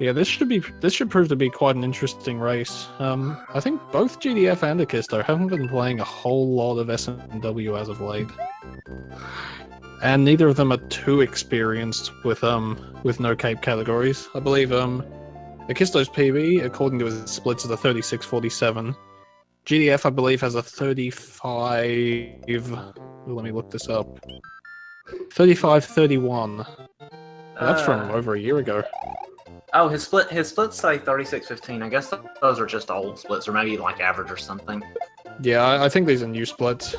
Yeah, this should prove to be quite an interesting race. I think both GDF and Akisto haven't been playing a whole lot of SNW as of late, and neither of them are too experienced with no cape categories. I believe Akisto's PB, according to his splits, is a 36-47. GDF, I believe, has a 35. Let me look this up. 35-31. That's from over a year ago. Oh, his splits say 36-15. I guess those are just old splits, or maybe like average or something. Yeah, I think these are new splits.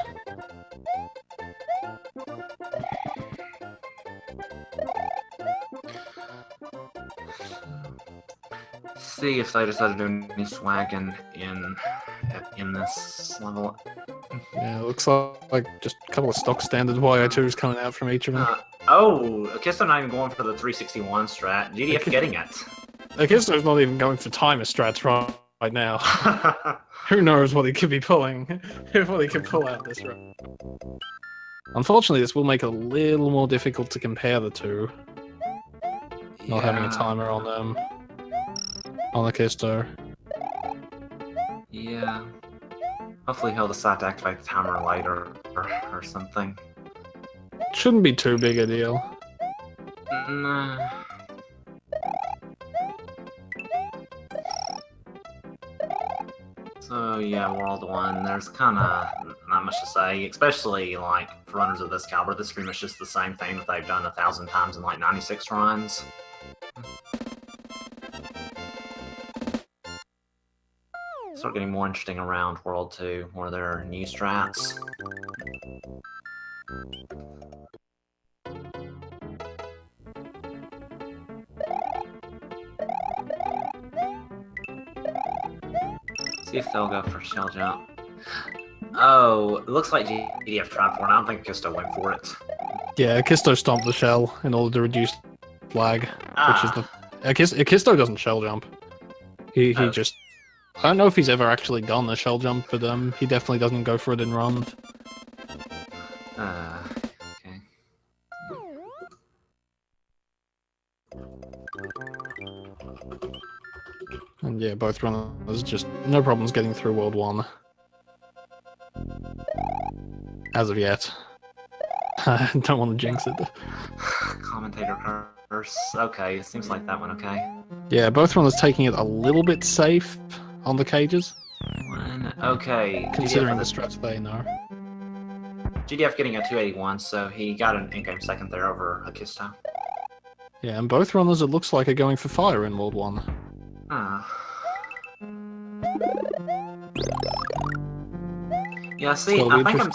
See if they decided to do any swag in this level. Yeah, it looks like just a couple of stock standard YO2s coming out from each of them. Oh, Akisto not even going for the 361 strat. GDF getting it. Akisto's not even going for timer strats right now. Who knows what he could be pulling? What he could pull out this run. Unfortunately, this will make it a little more difficult to compare the two. Not having a timer on them. On Akisto. Yeah. Hopefully he'll decide to activate the timer later or something. Shouldn't be too big a deal. Nah. So yeah, World 1, there's kinda not much to say, especially like for runners of this caliber. This is pretty much just the same thing that they've done 1,000 times in like 96 runs. Start getting more interesting around World 2, where there are new strats. See if they'll go for shell jump. Oh, it looks like GDF tried for it. I don't think Akisto went for it. Yeah, Akisto stomped the shell in order to reduce lag, which is the... Akisto doesn't shell jump. He just... I don't know if he's ever actually done a shell jump, but he definitely doesn't go for it in runs. Okay. And yeah, both runners just no problems getting through World 1. As of yet. I don't want to jinx it. Commentator curse. Okay, it seems like that one okay. Yeah, both runners taking it a little bit safe on the cages. Okay. Considering the strats they know. GDF getting a 281, so he got an in-game second there over Akisto. Yeah, and both runners, it looks like, are going for fire in World 1. Yeah, see, I think I'm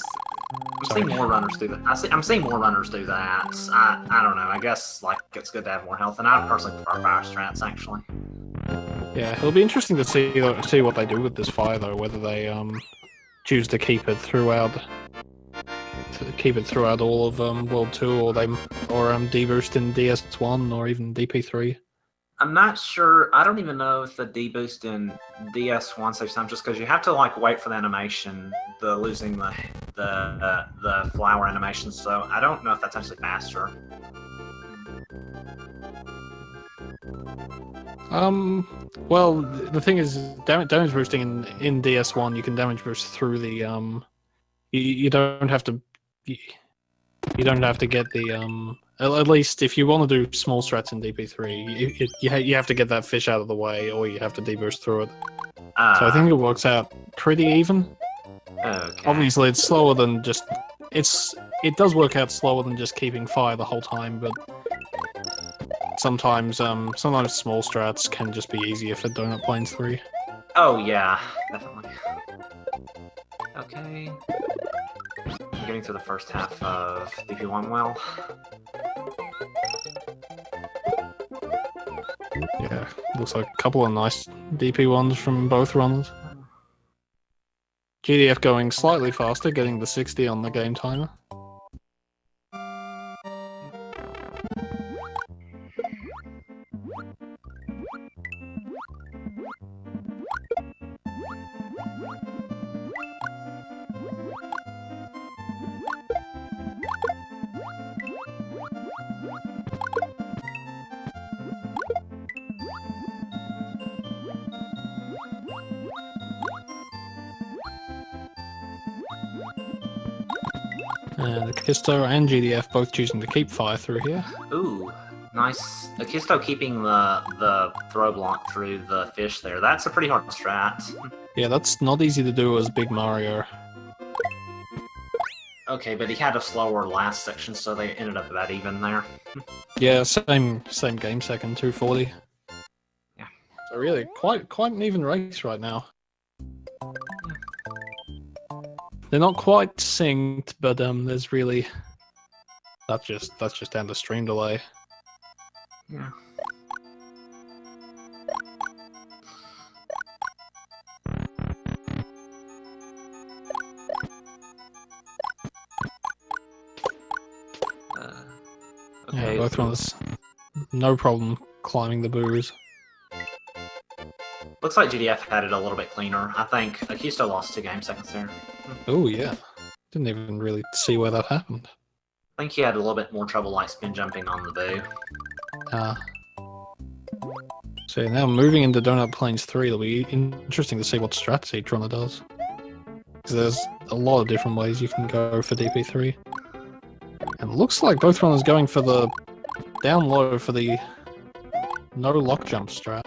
seeing more runners do that. I'm seeing more runners do that. I don't know. I guess like it's good to have more health, and I personally prefer fire strats actually. Yeah, it'll be interesting to see what they do with this fire though. Whether they choose to keep it throughout all of World 2, or deboost in DS1 or even DP3. I'm not sure. I don't even know if the deboost in DS1 saves time, just because you have to like wait for the animation, the losing the flower animation. So I don't know if that's actually faster. Well, the thing is, damage boosting in DS1, you can damage boost through the you don't have to get the at least if you want to do small strats in DP3, you have to get that fish out of the way, or you have to deboost through it. So I think it works out pretty even. Okay. Obviously, it's slower than just it does work out slower than just keeping fire the whole time, but sometimes small strats can just be easier for Donut Plains 3. Oh yeah, definitely. Okay. I'm getting through the first half of DP1 well. Yeah, looks like a couple of nice DP1s from both runners. GDF going slightly faster, getting the 60 on the game timer. And Akisto and GDF both choosing to keep fire through here. Ooh, nice. Akisto keeping the throw block through the fish there. That's a pretty hard strat. Yeah, that's not easy to do as Big Mario. Okay, but he had a slower last section, so they ended up about even there. Yeah, same game second, 240. Yeah. So really, quite an even race right now. They're not quite synced, but there's really that's just down to stream delay. Yeah. Okay. Yeah, both runners, no problem climbing the boos. Looks like GDF had it a little bit cleaner. I think Akisto lost 2 game seconds there. Oh yeah, didn't even really see where that happened. I think he had a little bit more trouble like spin jumping on the boo. So now moving into Donut Plains 3, it'll be interesting to see what strats each runner does. Because there's a lot of different ways you can go for DP3. And it looks like both runners going for the down low for the no lock jump strat.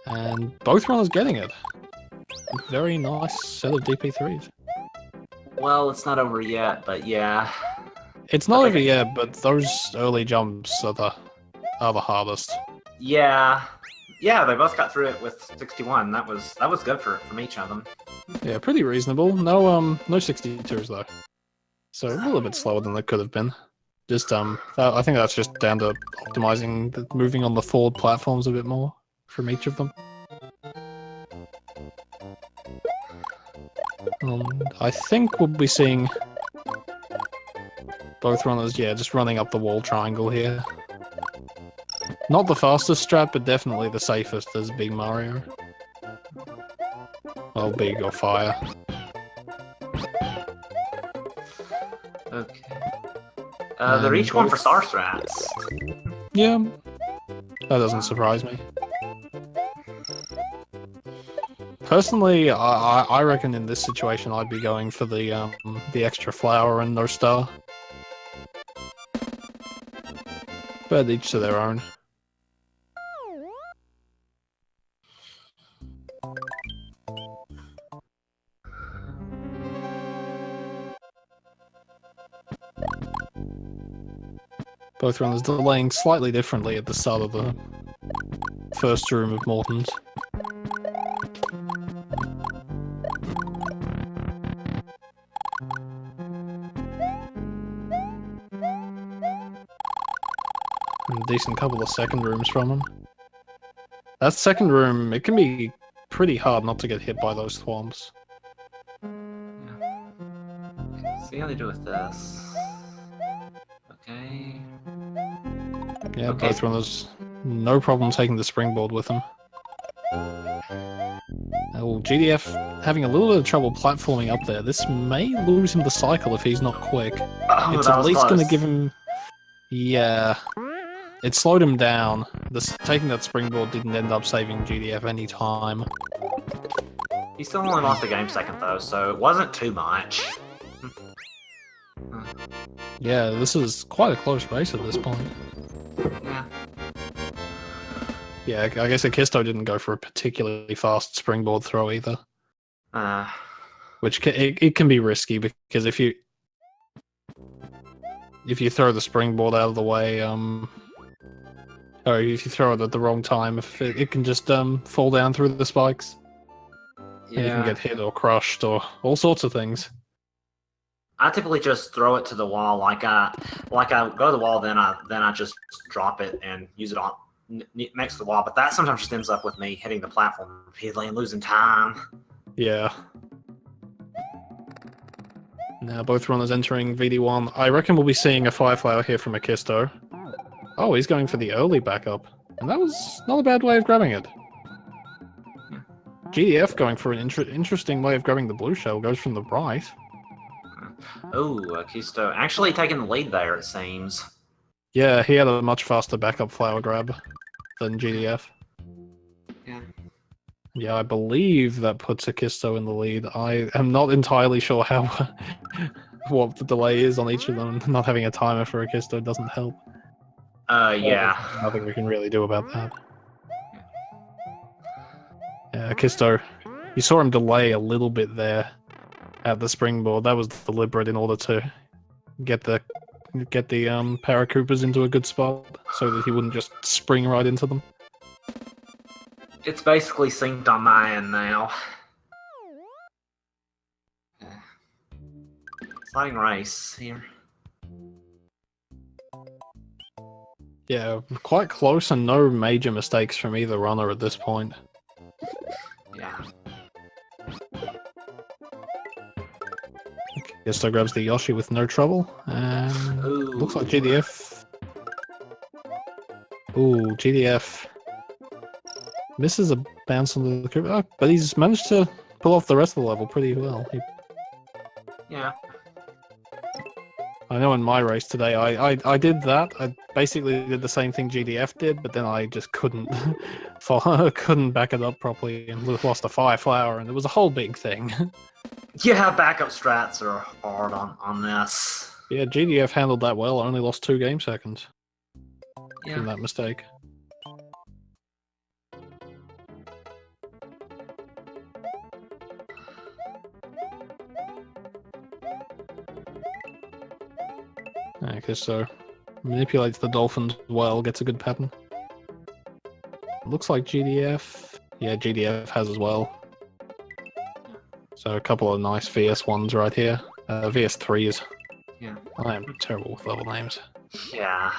And both runners getting it. Very nice set of DP3s. Well, it's not over yet, but yeah. It's not over yet, but those early jumps are the hardest. Yeah. Yeah, they both got through it with 61. That was good from each of them. Yeah, pretty reasonable. No 62s though. So a little bit slower than they could have been. Just I think that's just down to optimizing, moving on the forward platforms a bit more from each of them. I think we'll be seeing both runners, yeah, just running up the wall triangle here. Not the fastest strat, but definitely the safest as Big Mario. Or Big or Fire. Okay. They're each going for star strats. Yeah, that doesn't surprise me. Personally, I reckon in this situation I'd be going for the extra flower and no star. But each to their own. Both runners delaying slightly differently at the start of the first room of Morton's. And a decent couple of second rooms from him. That second room, it can be pretty hard not to get hit by those thwomps. Okay, see how they do with this. Okay. Yeah, Okay. both runners, no problem taking the springboard with them. Oh, GDF having a little bit of trouble platforming up there. This may lose him the cycle if he's not quick. Oh, It's that at was least close. going to give him... Yeah. It slowed him down. Taking that springboard didn't end up saving GDF any time. He still only lost a game second though, so it wasn't too much. Yeah, this is quite a close race at this point. Yeah. Yeah, I guess Akisto didn't go for a particularly fast springboard throw either. Which it can be risky because if you throw the springboard out of the way, or if you throw it at the wrong time, it can just fall down through the spikes. Yeah. And you can get hit or crushed or all sorts of things. I typically just throw it to the wall, like I go to the wall, then I just drop it and use it on next to the wall. But that sometimes just ends up with me hitting the platform repeatedly and losing time. Yeah. Now both runners entering VD1. I reckon we'll be seeing a Fire Flower here from Akisto. Oh, he's going for the early backup. And that was not a bad way of grabbing it. GDF going for an interesting way of grabbing the blue shell, goes from the right. Oh, Akisto actually taking the lead there, it seems. Yeah, he had a much faster backup flower grab than GDF. Yeah. Yeah, I believe that puts Akisto in the lead. I am not entirely sure how what the delay is on each of them. Not having a timer for Akisto doesn't help. Yeah. Nothing we can really do about that. Yeah, Akisto, you saw him delay a little bit there at the springboard. That was deliberate in order to get the Paracoopers into a good spot so that he wouldn't just spring right into them. It's basically synced on my end now. Sliding race here. Yeah, quite close and no major mistakes from either runner at this point. Yeah. Akisto grabs the Yoshi with no trouble, and looks like GDF. Ooh, GDF misses a bounce on the curve, but he's managed to pull off the rest of the level pretty well. Yeah. I know in my race today, I did that. I basically did the same thing GDF did, but then I just couldn't couldn't back it up properly and lost a fire flower, and it was a whole big thing. Yeah, backup strats are hard on this. Yeah, GDF handled that well. Only lost 2 game seconds from Yeah. that mistake. Okay, so manipulates the dolphins well, gets a good pattern. Looks like GDF. Yeah, GDF has as well. So a couple of nice VS1s right here. VS3s. Yeah. I am terrible with level names. Yeah.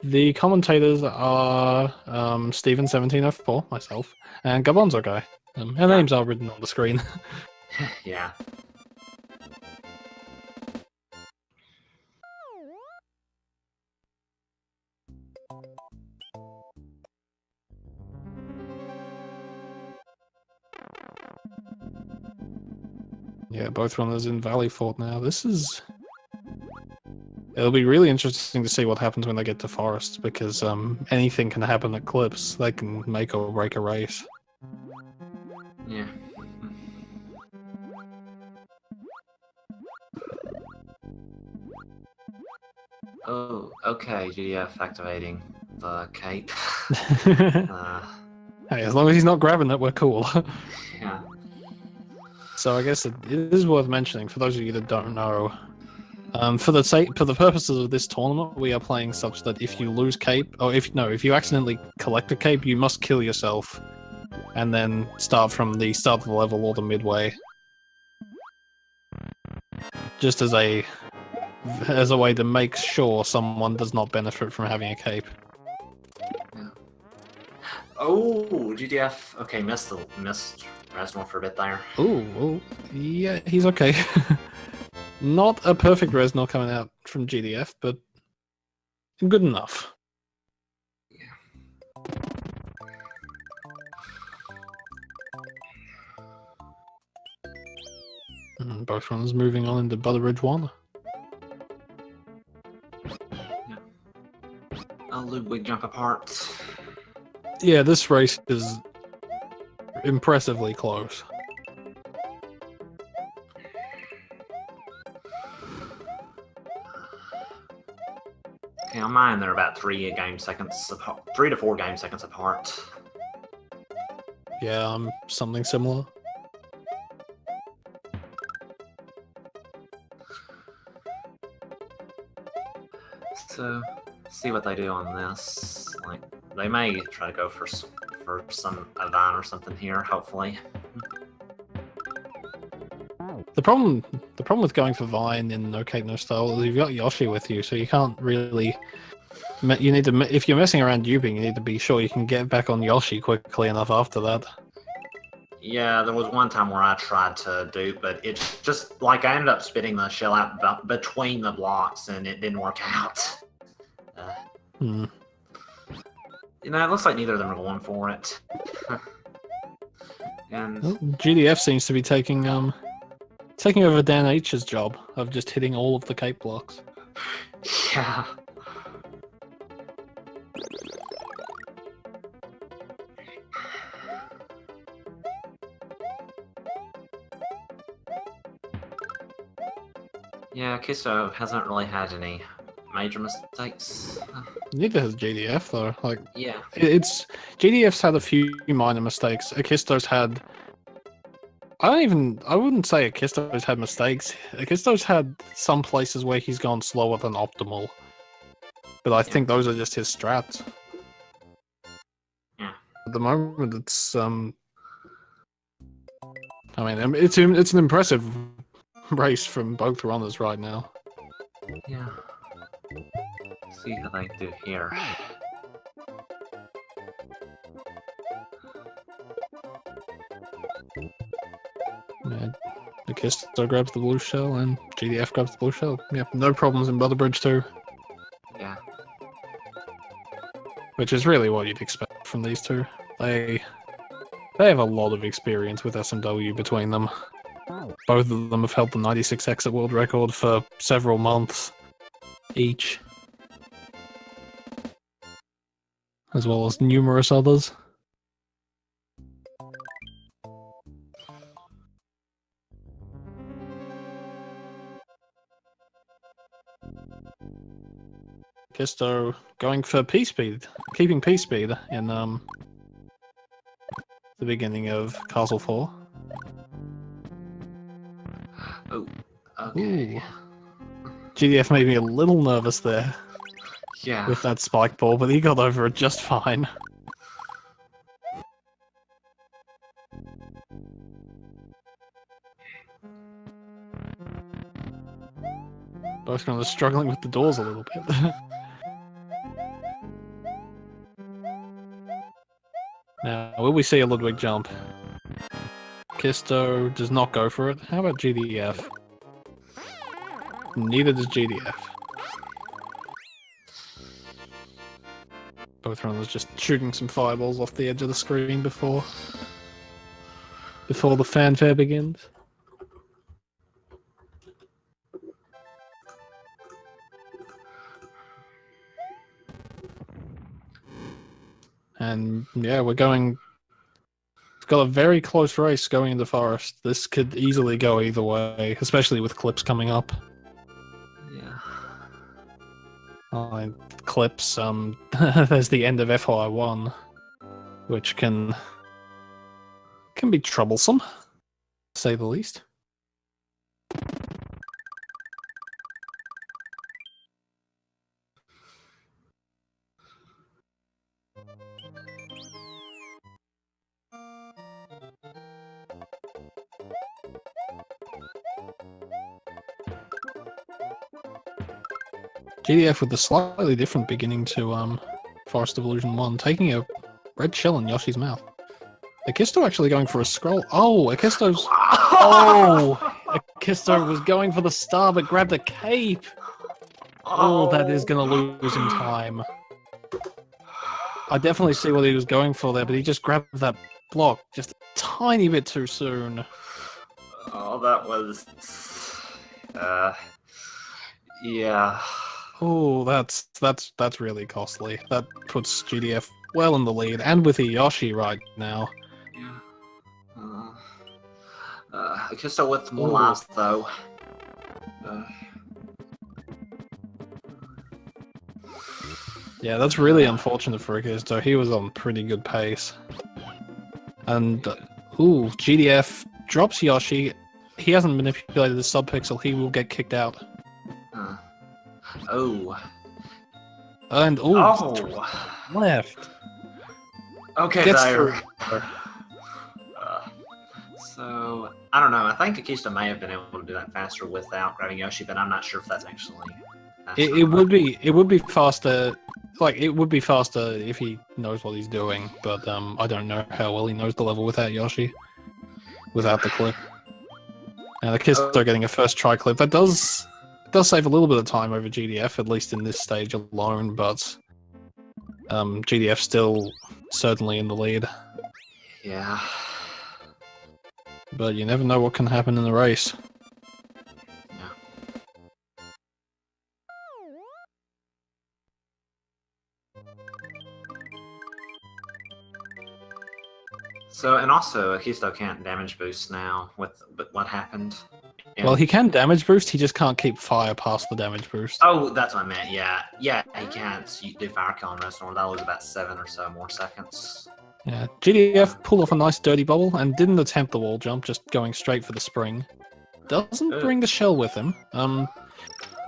The commentators are Steven1704, myself, and Gabonzo Guy. Our names are written on the screen. Yeah. Yeah, both runners in Valley Fort now. It'll be really interesting to see what happens when they get to Forest, because anything can happen at Clips. They can make or break a race. Yeah. Oh, okay, GDF activating the cape. Hey, as long as he's not grabbing it, we're cool. Yeah. So I guess it is worth mentioning, for those of you that don't know, for the purposes of this tournament, we are playing such that if you lose cape, or if you accidentally collect a cape, you must kill yourself, and then start from the start of the level or the midway, just as a way to make sure someone does not benefit from having a cape. Yeah. Oh, GDF. Okay, missed Resnor for a bit there. Ooh, yeah, he's okay. Not a perfect Resnor coming out from GDF, but good enough. Yeah. Both runners moving on into Butterbridge 1. Yeah. A Ludwig jump apart. Yeah, this race is impressively close. Okay, on mine they're about 3 game seconds apart. 3 to 4 game seconds apart. Yeah, something similar. So, see what they do on this. Like, they may try to go for some Avan or something here, hopefully. The problem with going for Vine in No Cape No Style is you've got Yoshi with you, so you can't really. You need to, if you're messing around duping, you need to be sure you can get back on Yoshi quickly enough after that. Yeah, there was one time where I tried to dupe, but it's just like I ended up spitting the shell out between the blocks, and it didn't work out. You know, it looks like neither of them are going for it. And Well, GDF seems to be taking over Dan H's job of just hitting all of the cape blocks. yeah. Yeah, Akisto hasn't really had any major mistakes. Neither has GDF though. Like, Yeah. it's GDF's had a few minor mistakes. Akisto's had. I wouldn't say Akisto's had mistakes. Akisto's had some places where he's gone slower than optimal. But I think those are just his strats. Yeah. At the moment, it's I mean, it's an impressive race from both runners right now. Yeah. See how they do here. Yeah, Akisto grabs the blue shell and GDF grabs the blue shell. Yeah, no problems in Butter Bridge 2. Yeah. Which is really what you'd expect from these two. They have a lot of experience with SMW between them. Both of them have held the 96 exit world record for several months each. As well as numerous others. Akisto going for P-Speed, keeping P-Speed in the beginning of Castle 4. Oh, okay. Ooh. GDF made me a little nervous there Yeah. with that spike ball, but he got over it just fine. Both runners struggling with the doors a little bit. Now, will we see a Ludwig jump? Akisto does not go for it. How about GDF? Neither does GDF. Both runners just shooting some fireballs off the edge of the screen before the fanfare begins. And yeah, we're going. It's got a very close race going into Forest. This could easily go either way, especially with clips coming up. Yeah. Clips. There's the end of FY1, which can be troublesome, to say the least. GDF with a slightly different beginning to Forest of Illusion 1, taking a red shell in Yoshi's mouth. Akisto actually going for a scroll. Oh, Akisto's... Oh! Akisto was going for the star, but grabbed a cape! Oh, that is gonna lose him time. I definitely see what he was going for there, but he just grabbed that block just a tiny bit too soon. Oh, that was... yeah. Oh, that's really costly. That puts GDF well in the lead, and with Yoshi right now. Yeah. Akisto with more lives, though. Yeah, that's really unfortunate for Akisto. He was on pretty good pace. And, ooh, GDF drops Yoshi. He hasn't manipulated the sub-pixel. He will get kicked out. Oh. And, ooh, left. Okay, Gets there. through. So, I don't know. I think Akisto may have been able to do that faster without grabbing Yoshi, but I'm not sure if that's actually... It would be faster. Like, it would be faster if he knows what he's doing, but I don't know how well he knows the level without Yoshi, without the clip. And Akisto getting a first try clip, that does save a little bit of time over GDF, at least in this stage alone, but GDF still certainly in the lead. Yeah. But you never know what can happen in the race. So, and also, Akisto can't damage boost now with what happened And, Well, he can damage boost, he just can't keep fire past the damage boost. oh, that's what I meant. Yeah, yeah, he can't do fire kill on Restreamed. That was about 7 or so more seconds. Yeah, GDF pulled off a nice dirty bubble and didn't attempt the wall jump, just going straight for the spring. Doesn't bring the shell with him.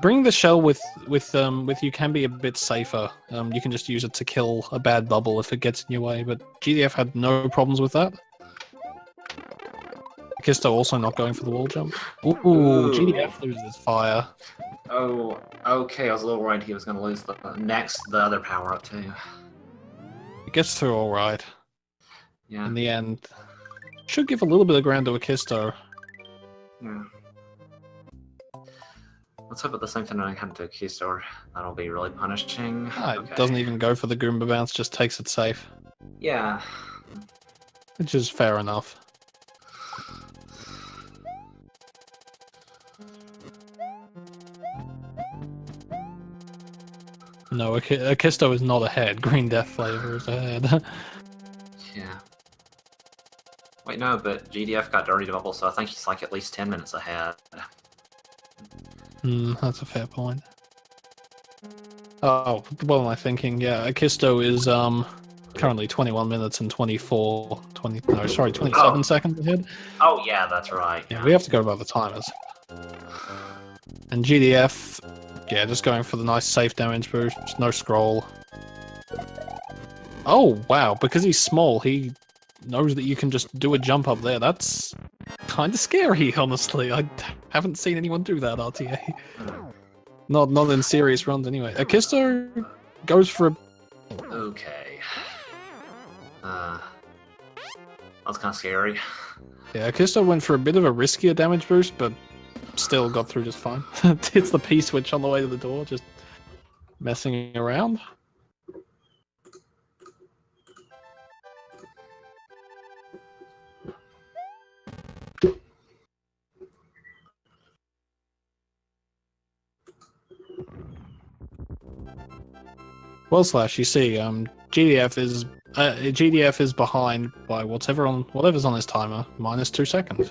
Bringing the shell with you can be a bit safer. You can just use it to kill a bad bubble if it gets in your way, but GDF had no problems with that. Akisto also not going for the wall jump. Ooh, GDF loses fire. Oh, okay. I was a little worried he was going to lose the other power up too. It gets through all right. Yeah. In the end, should give a little bit of ground to Akisto. Yeah. Let's hope that the same thing doesn't happen to Akisto, or that'll be really punishing. It doesn't even go for the Goomba bounce, just takes it safe. Yeah. Which is fair enough. No, Akisto is not ahead. Greendeathflavor is ahead. Yeah. Wait, no, but GDF got dirty bubble, so I think he's like at least 10 minutes ahead. That's a fair point. Oh, what am I thinking? Yeah, Akisto is currently 21 minutes and 27 seconds ahead. Oh yeah, that's right. Yeah, we have to go by the timers. And GDF, yeah, just going for the nice safe damage boost, no scroll. Oh, wow, because he's small, he knows that you can just do a jump up there. That's kind of scary, honestly. I haven't seen anyone do that, RTA. Not in serious runs, anyway. Akisto goes for a... Okay. That's kind of scary. Yeah, Akisto went for a bit of a riskier damage boost, but still got through just fine. Hits the P-switch on the way to the door, just messing around. Well, Slash, you see, GDF is behind by whatever's on his timer, minus 2 seconds.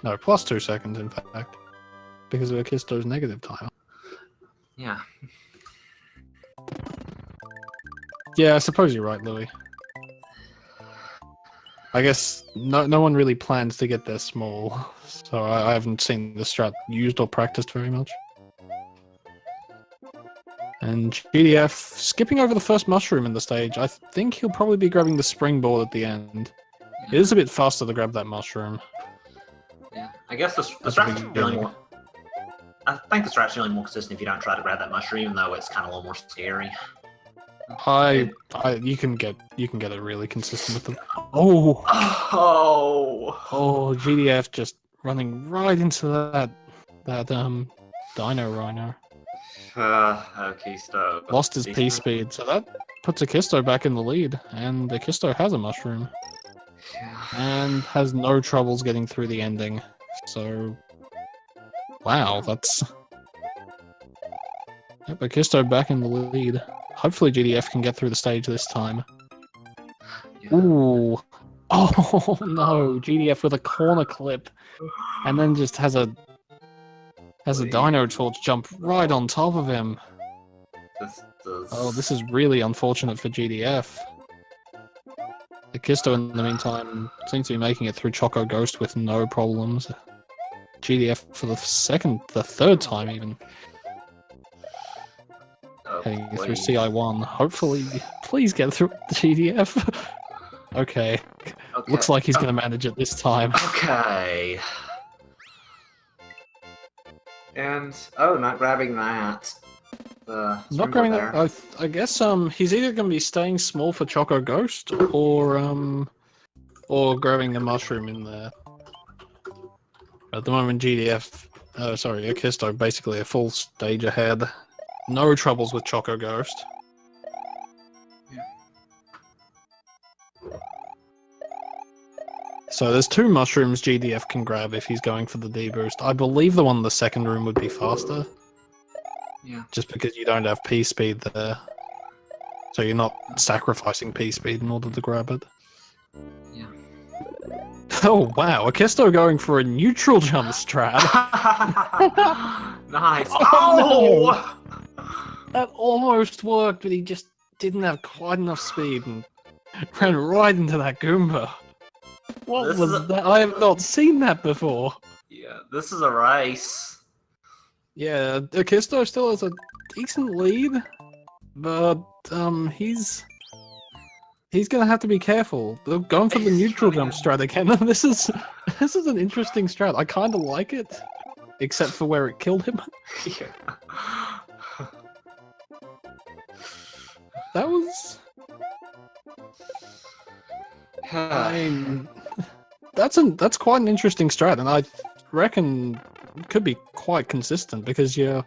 No, plus 2 seconds, in fact, because of Akisto's negative timer. Yeah. Yeah, I suppose you're right, Louis. I guess no one really plans to get there small, so I haven't seen the strat used or practiced very much. And GDF skipping over the first mushroom in the stage. I think he'll probably be grabbing the springboard at the end. It is a bit faster to grab that mushroom. Yeah, I guess the strat's really more... I think the strat's really more consistent if you don't try to grab that mushroom, even though it's kind of a little more scary. You can get it really consistent with them. Oh, GDF just running right into that Dino Rhino. Akisto. Lost his P-speed, so that puts Akisto back in the lead, and Akisto has a mushroom. Yeah. And has no troubles getting through the ending. So, wow, that's... Yep, Akisto back in the lead. Hopefully GDF can get through the stage this time. Yeah. Ooh. Oh, no, GDF with a corner clip, and then just has a Dino Torch jump right on top of him. This is really unfortunate for GDF. Akisto, in the meantime, seems to be making it through Choco Ghost with no problems. GDF for the third time even. Heading through CI1. Hopefully, please get through the GDF. Okay. Looks like he's going to manage it this time. Okay. And, not grabbing that. Not grabbing that. I guess he's either going to be staying small for Choco Ghost or grabbing the mushroom in there. At the moment, Akisto basically a full stage ahead. No troubles with Choco Ghost. Yeah. So there's 2 mushrooms GDF can grab if he's going for the D-boost. I believe the one in the second room would be faster. Yeah. Just because you don't have P-speed there. So you're not sacrificing P-speed in order to grab it. Yeah. Oh wow, Akisto going for a neutral jump strat. Nice. Oh, that almost worked, but he just didn't have quite enough speed and ran right into that Goomba. What This was is a- that? I have not seen that before. Yeah, this is a race. Yeah, Akisto still has a decent lead, but he's gonna have to be careful. They're going for the He's neutral trying jump to- strat again. this is an interesting strat. I kind of like it, except for where it killed him. Yeah. That was. I mean, that's quite an interesting strat, and I reckon it could be quite consistent because you're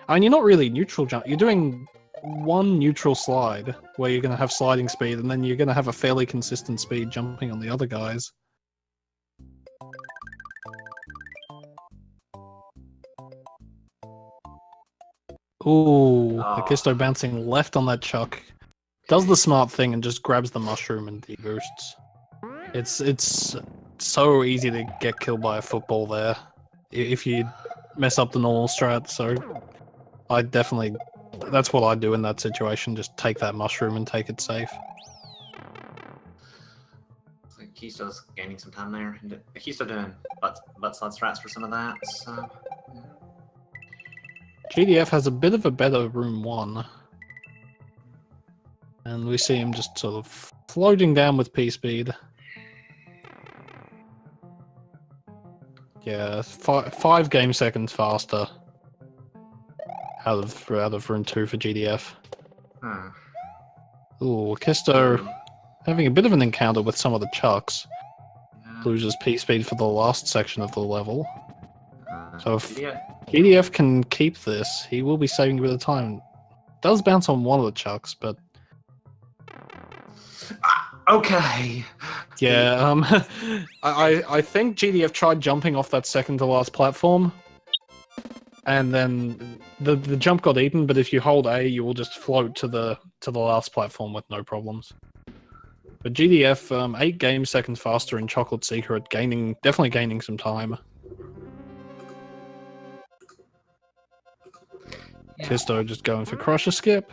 not really neutral jump. You're doing one neutral slide where you're going to have sliding speed, and then you're going to have a fairly consistent speed jumping on the other guys. Ooh, Akisto bouncing left on that chuck. Does the smart thing and just grabs the mushroom and deboosts. It's so easy to get killed by a football there if you mess up the normal strat, so that's what I'd do in that situation, just take that mushroom and take it safe. So Akisto's gaining some time there. Akisto doing butt slide strats for some of that, so... Yeah. GDF has a bit of a better room 1. And we see him just sort of floating down with P-speed. Yeah, 5 game seconds faster out of room 2 for GDF. Hmm. Ooh, Akisto having a bit of an encounter with some of the chucks. Yeah. Loses P-speed for the last section of the level. So if Yeah. GDF can keep this, he will be saving a bit of time. Does bounce on one of the chucks, but Okay. yeah, I think GDF tried jumping off that second to last platform, and then the jump got eaten. But if you hold A, you will just float to the last platform with no problems. But GDF 8 game seconds faster in Chocolate Secret, definitely gaining some time. Yeah. Akisto just going for Crusher Skip.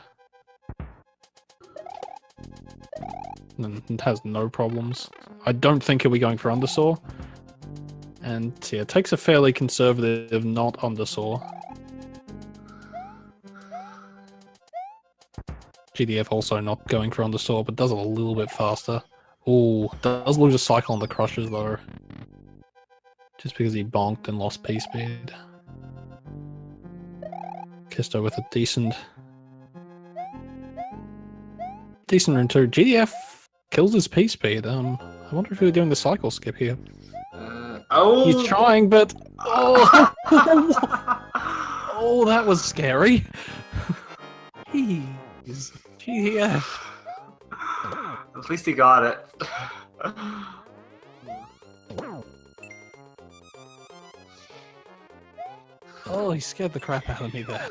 And has no problems. I don't think he'll be going for Undersaw. And yeah, takes a fairly conservative not Undersaw. GDF also not going for Undersaw, but does it a little bit faster. Ooh, does lose a cycle on the Crushers though. Just because he bonked and lost P-speed. Akisto with a decent room 2. GDF kills his P-speed. I wonder if he was doing the cycle skip here. Oh! He's trying, but oh, oh, that was scary. Jeez, GDF. At least he got it. Oh, he scared the crap out of me there.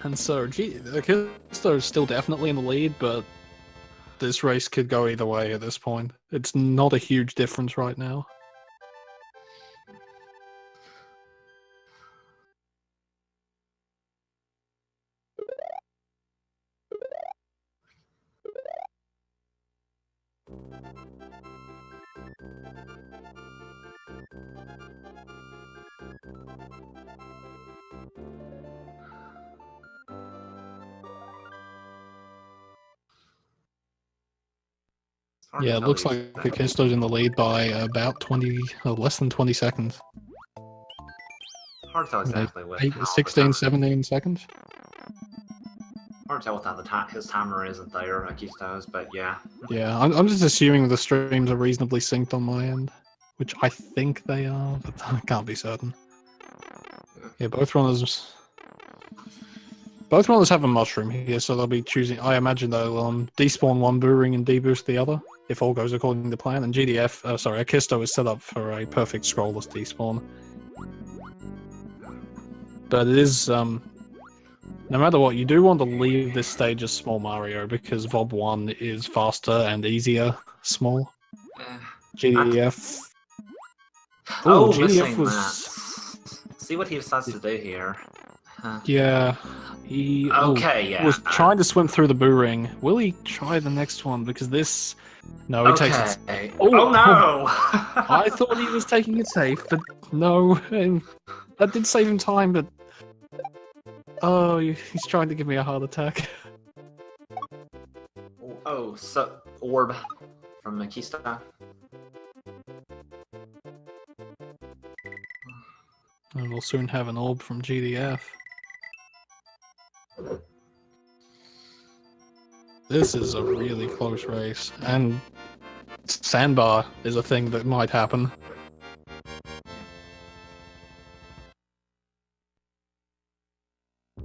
And so, Akisto is still definitely in the lead, but this race could go either way at this point. It's not a huge difference right now. Yeah, it looks like Akisto's in the lead by about 20, less than 20 seconds. Hard to tell exactly what. 16, 17 seconds? Hard to tell what his timer isn't there, Akisto's, but yeah. Yeah, I'm just assuming the streams are reasonably synced on my end, which I think they are, but I can't be certain. Yeah, both runners have a mushroom here, so they'll be choosing. I imagine they'll despawn one Booring and deboost the other, if all goes according to plan. And Akisto is set up for a perfect scrollless despawn. But it is no No matter what, you do want to leave this stage as Small Mario because Vob 1 is faster and easier small. GDF. Oh, GDF missing was. that. See what he decides to do here. Huh. Yeah. He Okay, yeah. was trying to swim through the boo ring. Will he try the next one? Because this. No, he takes it. Oh no! I thought he was taking it safe, but no. And that did save him time, but. Oh, he's trying to give me a heart attack. Oh, so orb from Akisto. And we'll soon have an orb from GDF. This is a really close race, and sandbar is a thing that might happen.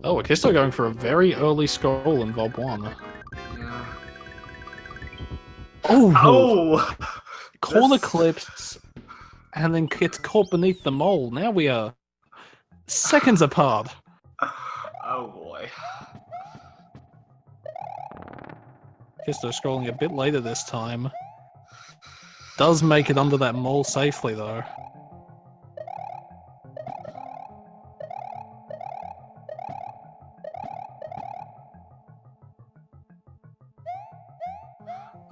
Oh, Akisto going for a very early scroll in Vob 1. Yeah. Oh! Oh! Corner clips, and then gets caught beneath the mole. Now we are seconds apart. Oh boy. Akisto scrolling a bit later this time. Does make it under that mole safely, though.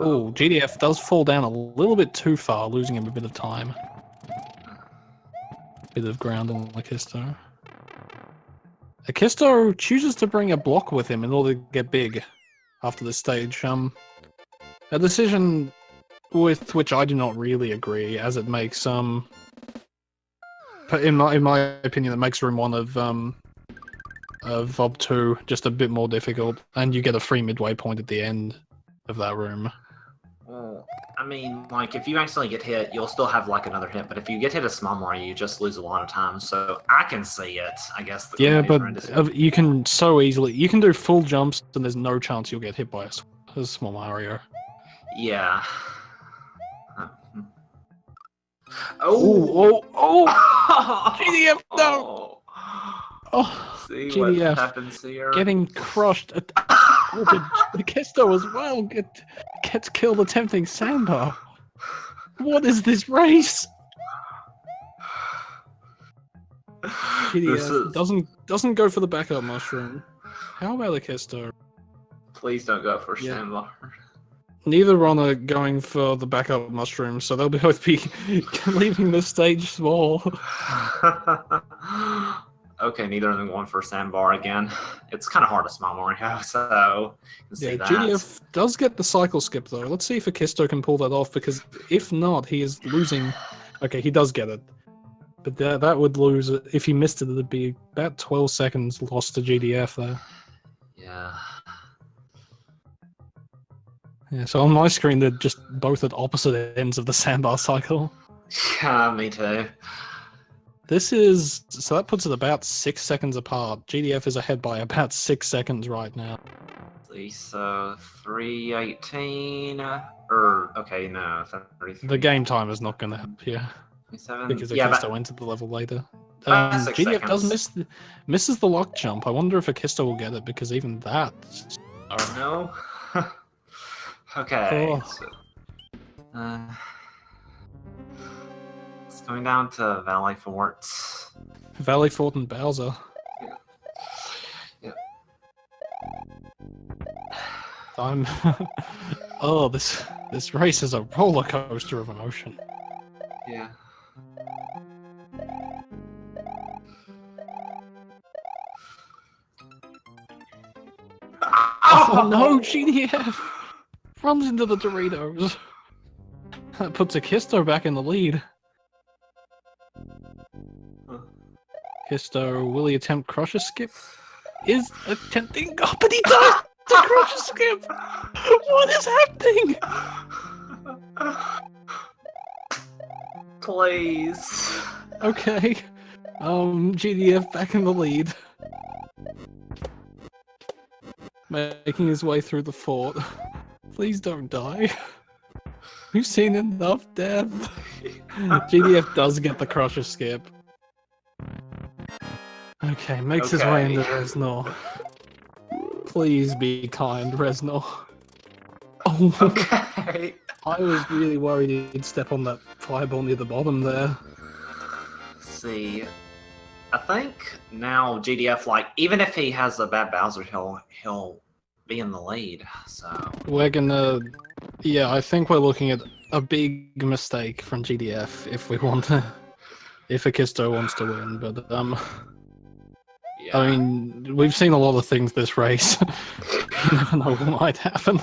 Oh, GDF does fall down a little bit too far, losing him a bit of time. Bit of ground on Akisto. Akisto chooses to bring a block with him in order to get big after this stage. A decision with which I do not really agree, as it makes in my opinion, it makes room 1 of Vob 2 just a bit more difficult, and you get a free midway point at the end of that room. Well, I mean, like, if you accidentally get hit, you'll still have, like, another hit, but if you get hit a small Mario, you just lose a lot of time, so I can see it, I guess. Yeah, but you can so easily... You can do full jumps, and there's no chance you'll get hit by a small Mario. Yeah. Oh! GDF, no! Oh, see GDF what happens here. Getting crushed. Akisto as well gets killed attempting sandbar. What is this race? GDF doesn't go for the backup mushroom. How about Akisto? Please don't go for sandbar. Neither Ron are going for the backup mushroom, so they'll both be leaving the stage small. Okay, neither of them going for sandbar again. It's kind of hard to small Mario, so you can see that. GDF does get the cycle skip though. Let's see if Akisto can pull that off, because if not, he is losing. Okay, he does get it, but that would lose it. If he missed it, it'd be about 12 seconds lost to GDF there. Yeah. Yeah, so on my screen, they're just both at opposite ends of the sandbar cycle. Yeah, me too. So that puts it about 6 seconds apart. GDF is ahead by about 6 seconds right now. So 3:18, okay, no, 33. The game time is not going to help here. 27. Because yeah, Akisto entered the level later. 6 GDF seconds. does misses the lock jump. I wonder if Akisto will get it, because even that... No? Okay. Oh. So, it's going down to Valley Fort. Valley Fort and Bowser. Yeah. I'm... Oh, this race is a roller coaster of emotion. Yeah. Oh no, GDF! Runs into the Doritos. That puts Akisto back in the lead. Akisto, will he attempt Crusher Skip? Is attempting... Oh, but he does! The Crusher Skip! What is happening? Please. Okay. GDF back in the lead. Making his way through the fort. Please don't die. We've seen enough death. GDF does get the Crusher Skip. Okay, makes his way into Resnor. Please be kind, Reznor. Oh, Okay. I was really worried he'd step on that fireball near the bottom there. See, I think now GDF, like, even if he has a bad Bowser, he'll be in the lead. So We're gonna, yeah, I think we're looking at a big mistake from GDF if we want to, if Akisto wants to win. But yeah. I mean, we've seen a lot of things this race. You never know what might happen.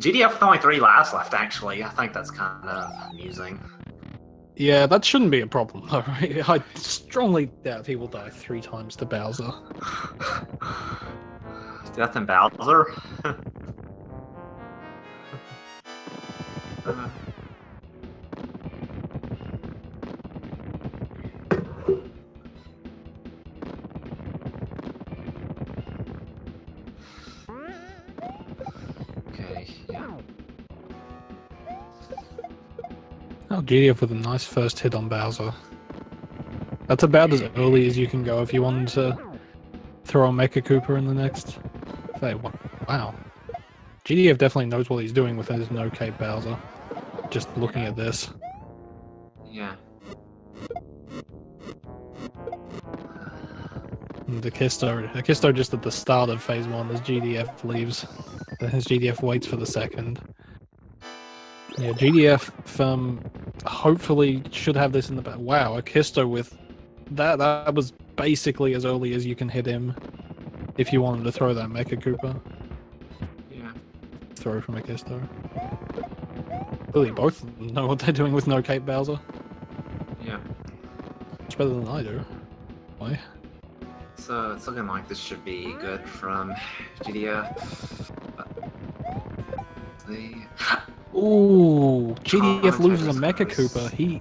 GDF with only 3 lives left, actually. I think that's kind of amusing. Yeah, that shouldn't be a problem, though. Right? I strongly doubt he will die 3 times to Bowser. Death and Bowser? Okay, yeah. Oh, GDF with a nice first hit on Bowser. That's about as early as you can go if you wanted to throw a Mecha Koopa in the next. Wow. GDF definitely knows what he's doing with his no-cape Bowser. Just looking at this. Yeah. And Akisto just at the start of phase 1 as GDF leaves. As GDF waits for the second. Yeah, GDF hopefully should have this in the back. Wow, Akisto with that. That was basically as early as you can hit him if you wanted to throw that Mecha Koopa. Yeah. Throw from Akisto. Really, both of them know what they're doing with no cape Bowser. Yeah. Much better than I do. Why? So it's looking like this should be good from GDF. Ooh, GDF loses a Mecha Koopa. He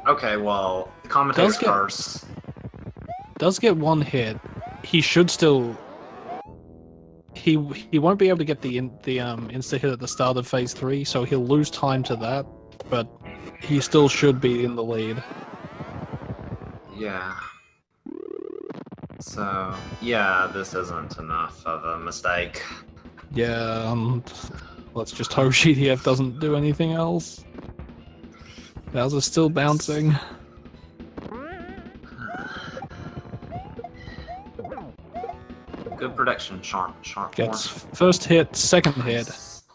Okay, well, the commentator's curse. does get one hit. He should still. He won't be able to get the insta hit at the start of phase 3, so he'll lose time to that. But he still should be in the lead. Yeah. So yeah, this isn't enough of a mistake. Yeah. Let's just hope GDF doesn't do anything else. Bowser's still bouncing. Good prediction, Sharp. Gets first hit, second hit.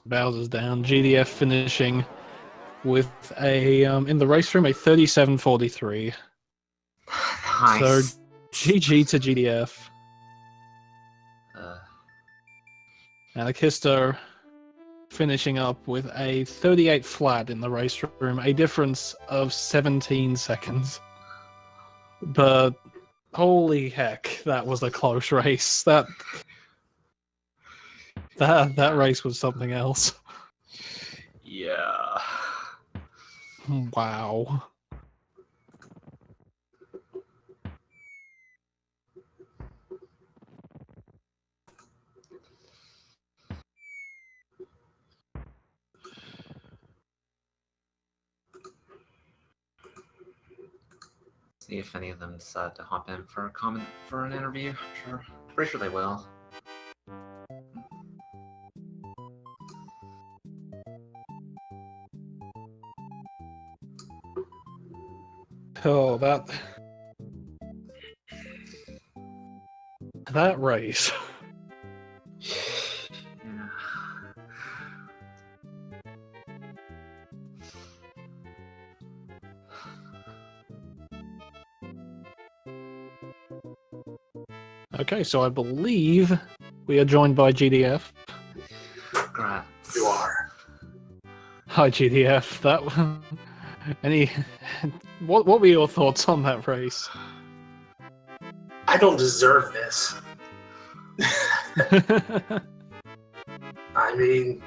Bowser's down. GDF finishing with a in the race room a 37-43. Nice. So GG to GDF. And Akisto finishing up with a 38 flat in the race room, a difference of 17 seconds. But holy heck, that was a close race. That race was something else. Yeah. Wow. See if any of them decide to hop in for a comment for an interview. Sure, pretty sure they will. Oh, that race. Yeah. Okay, so I believe we are joined by GDF. Congrats. You are. Hi, GDF. What were your thoughts on that race? I don't deserve this. I mean,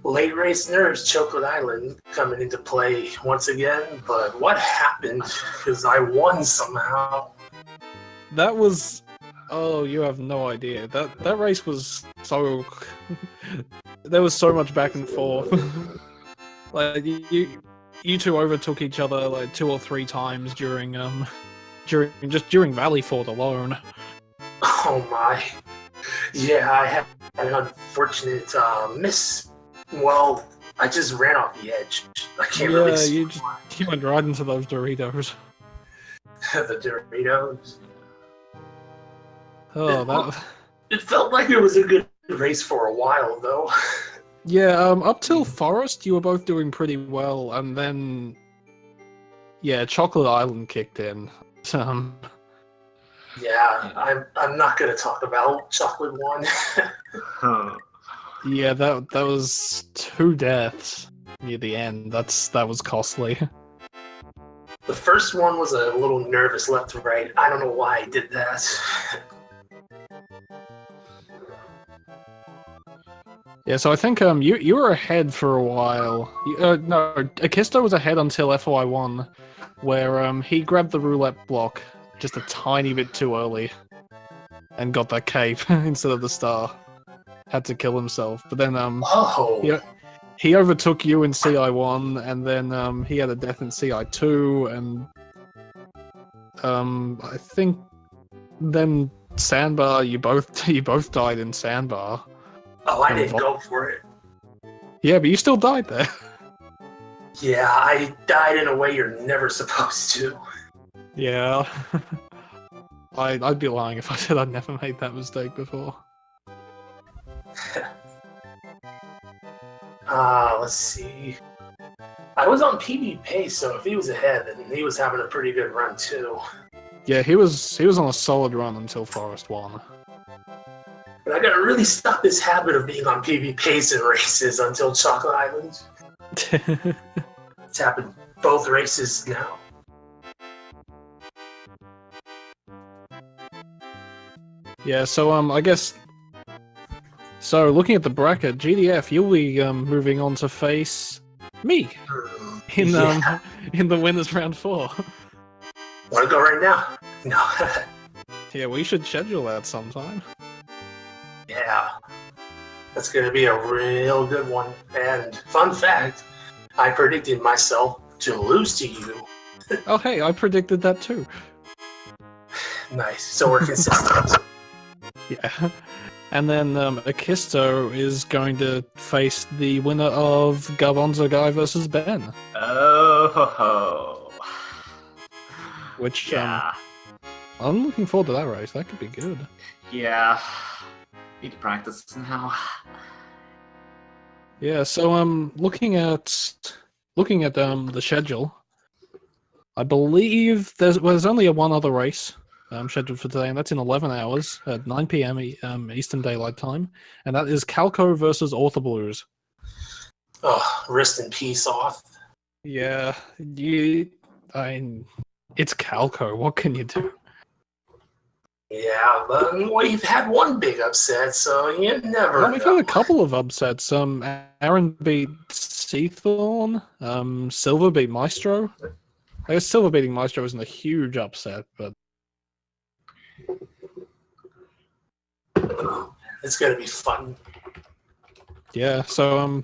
late race nerds, Chocolate Island coming into play once again, but what happened? Because I won somehow. That was... Oh, you have no idea. That race was so... There was so much back and forth. Like, you two overtook each other like 2 or 3 times during Valley Fort alone. Oh my. Yeah, I had an unfortunate miss. Well, I just ran off the edge. I can't really see you went right into those Doritos. the Doritos. Oh, that. It felt like it was a good race for a while, though. Yeah, up till Forest, you were both doing pretty well, and then, yeah, Chocolate Island kicked in. Yeah, I'm not gonna talk about Chocolate One. Yeah, that was 2 deaths near the end. That was costly. The first one was a little nervous left to right. I don't know why I did that. Yeah, so I think you were ahead for a while. No, Akisto was ahead until FY1, where he grabbed the roulette block just a tiny bit too early and got that cape instead of the star. Had to kill himself, but then he overtook you in CI1, and then he had a death in CI2, and I think then Sandbar, you both died in Sandbar. Oh, I didn't go for it. Yeah, but you still died there. Yeah, I died in a way you're never supposed to. Yeah. I'd be lying if I said I'd never made that mistake before. Let's see. I was on PB pace, so if he was ahead, then he was having a pretty good run too. Yeah, he was on a solid run until Forest won. But I gotta really stop this habit of being on PB pace in races until Chocolate Island. It's happened both races now. Yeah, so I guess. So looking at the bracket, GDF, you'll be moving on to face me in the winners round 4. Wanna go right now? No. Yeah, we should schedule that sometime. Yeah. That's gonna be a real good one. And fun fact, I predicted myself to lose to you. Oh hey, I predicted that too. Nice. So we're consistent. Yeah. And then Akisto is going to face the winner of Garbonzo Guy versus Ben. Oh ho ho. Which Yeah. I'm looking forward to that race. That could be good. Yeah. Need to practice now. Yeah, so looking at the schedule, I believe there's only one other race scheduled for today, and that's in 11 hours at 9 p.m. Eastern Daylight Time, and that is Calco versus Author Blues. Oh, rest in peace, Off. Yeah, it's Calco. What can you do? Yeah, but we've had one big upset, so you never Well, we've had a couple of upsets. Aaron beat Seathorn. Silver beat Maestro. I guess Silver beating Maestro isn't a huge upset, but it's gonna be fun. yeah. So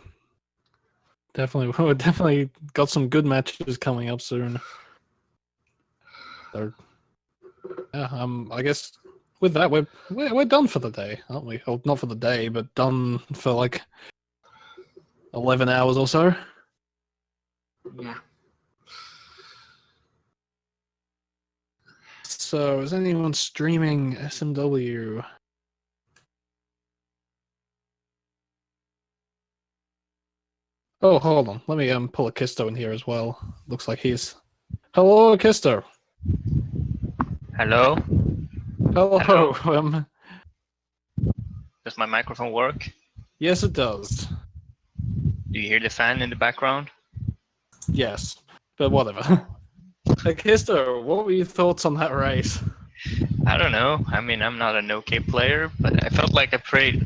definitely got some good matches coming up soon. So, yeah, I guess with that we're done for the day, aren't we? Well, not for the day, but done for like 11 hours or so. Yeah. So, is anyone streaming SMW? Oh, hold on. Let me pull Akisto in here as well. Looks like he's. Hello, Akisto. Hello? Hello. Does my microphone work? Yes, it does. Do you hear the fan in the background? Yes, but whatever. Akisto, what were your thoughts on that race? I don't know. I mean, I'm not an okay player, but I felt like I played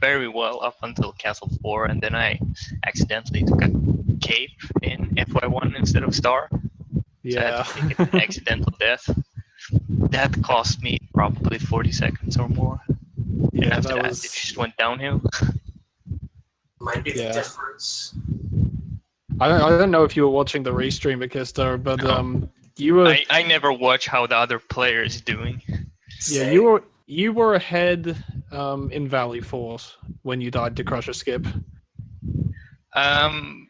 very well up until Castle 4, and then I accidentally took a cape in FY1 instead of Star. Yeah. So I had to take an accidental death. That cost me probably 40 seconds or more. Yeah, and after that that, was. it just went downhill. Might be the Yeah. difference. I don't know if you were watching the restream, Akisto, but you were. I never watch how the other player is doing. Yeah, you were ahead in Valley Force when you died to Crusher Skip? I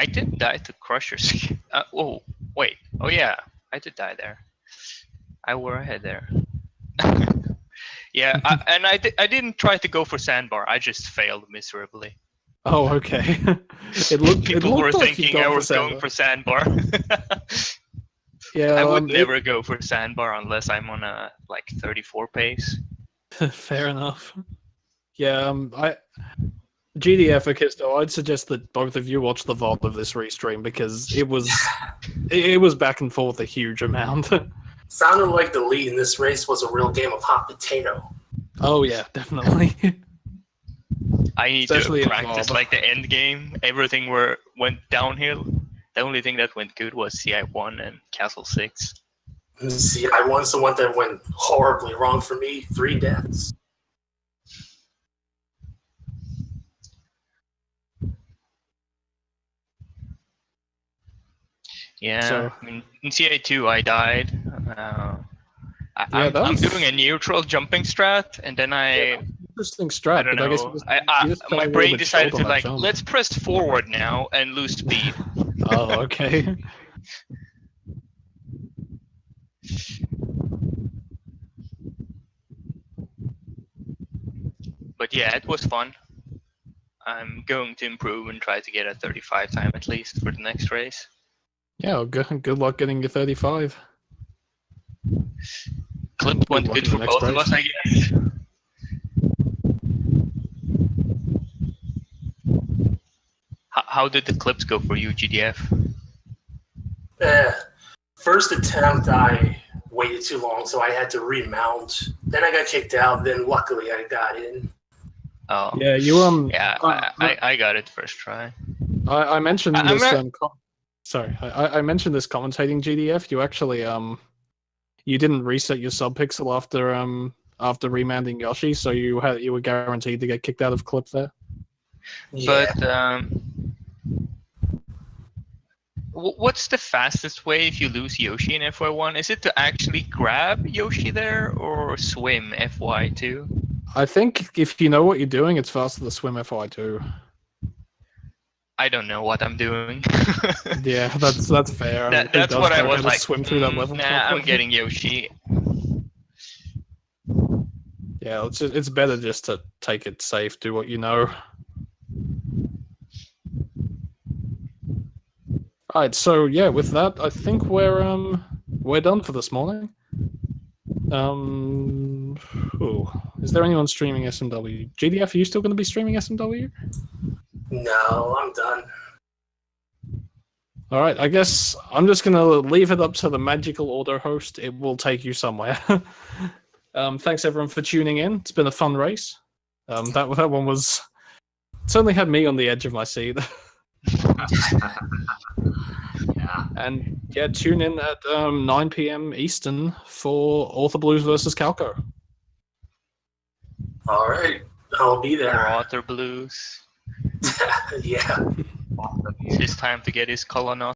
did die to Crusher's. Oh, wait. Oh, yeah. I did die there. I were ahead there. Yeah, I didn't try to go for Sandbar. I just failed miserably. Oh, okay. it looked People were like you thinking I got was going for Sandbar. Yeah, I would never go for Sandbar unless I'm on a like 34 pace. Fair enough. Yeah, GDF Akisto, I'd suggest that both of you watch the VOD of this restream because it was back and forth a huge amount. Sounded like the lead in this race was a real game of hot potato. Oh yeah, definitely. I need Especially to in practice VOD. like the end game. Everything went downhill. The only thing that went good was CI1 and Castle 6. See, I was the one that went horribly wrong for me. 3 deaths. Yeah, So- I mean, in CI2 I died. I'm doing a neutral jumping strat, and then Interesting strat, I don't but I guess know. you just fell My a little brain bit decided short to on that jump. let's press forward now and lose speed. Oh, okay. But yeah, it was fun. I'm going to improve and try to get a 35 time at least for the next race. Yeah, well, good luck getting your 35. Clip Good went luck good in the for next both of race. us, I guess. How did the clips go for you, GDF? First attempt, I waited too long, so I had to remount. Then I got kicked out. Then luckily I got in. Oh. Yeah, you Yeah, I got it first try. I mentioned I'm this. not- Sorry, I mentioned this commentating GDF. You actually you didn't reset your subpixel after remanding Yoshi, so you were guaranteed to get kicked out of clip there. Yeah. But what's the fastest way if you lose Yoshi in FY1? Is it to actually grab Yoshi there or swim FY2? I think if you know what you're doing, it's faster to swim FI2. I don't know what I'm doing. Yeah, that's fair. That's what I was to like. swim through that level. Nah, properly. I'm getting Yoshi. Yeah, it's better just to take it safe, do what you know. Alright, so yeah, with that, I think we're done for this morning. Is there anyone streaming SMW? GDF, are you still going to be streaming SMW? No, I'm done. Alright, I guess I'm just going to leave it up to the magical auto host. It will take you somewhere. Thanks everyone for tuning in. It's been a fun race. That one was... certainly had me on the edge of my seat. Yeah. And yeah, tune in at 9 p.m. Eastern for Author Blues versus Calco. All right, I'll be there. Water Blues. Yeah. It's his time to get his colonoscopy.